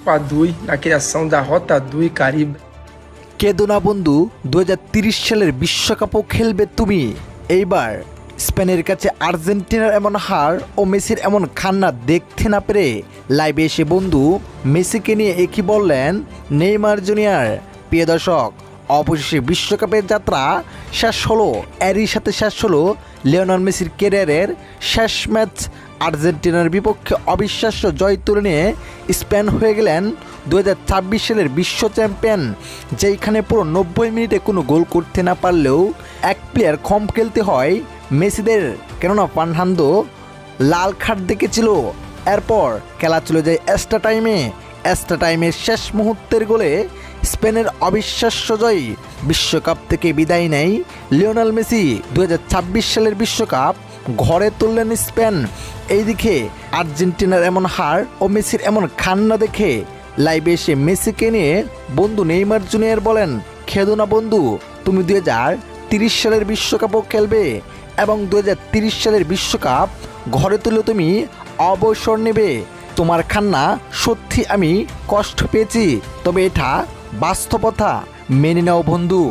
2 na criação da Rota 2 Caribe. কেঁদো না বন্ধু, 2030 সালের বিশ্বকাপও খেলবে তুমি। এইবার স্পেনের কাছে আর্জেন্টিনার এমন হার ও মেসির এমন কান্না দেখতে না পেরে লাইভে এসে বন্ধু মেসিকে নিয়ে একই বললেন নেইমার জুনিয়র। প্রিয় দর্শক, অবশেষে বিশ্বকাপের যাত্রা শেষ হলো। এরই সাথে শেষ হলো লিওনেল মেসির ক্যারিয়ারের শেষ ম্যাচ। আর্জেন্টিনার বিপক্ষে অবিশ্বাস্য জয় তুলে নিয়ে স্পেন হয়ে গেলেন 2026 সালের বিশ্ব চ্যাম্পিয়ন। যেইখানে পুরো 90 মিনিটে কোনো গোল করতে না পারলেও এক প্লেয়ার কম খেলতে হয় মেসিদের, কেননা ফার্নান্দো লাল কার্ড দেখেছিল। এরপর খেলা চলে যায় এক্সট্রা টাইমের শেষ মুহূর্তের গোলে স্পেনের অবিশ্বাস্য জয়। বিশ্বকাপ থেকে বিদায় নেয় লিওনেল মেসি। 2026 সালের বিশ্বকাপ ঘরে তুললেন স্পেন। এইদিকে আর্জেন্টিনার এমন হার ও মেসির এমন কান্না দেখে লাইভে এসে মেসিকে নিয়ে বন্ধু নেইমার জুনিয়র বলেন, খেদো না বন্ধু, তুমি 2030 সালের বিশ্বকাপও খেলবে এবং 2030 সালের বিশ্বকাপ ঘরে তুলে তুমি অবসর নেবে। তোমার কান্না সত্যি আমি কষ্ট পেয়েছি, তবে এটা বাস্তবতা, মেনে নাও বন্ধু।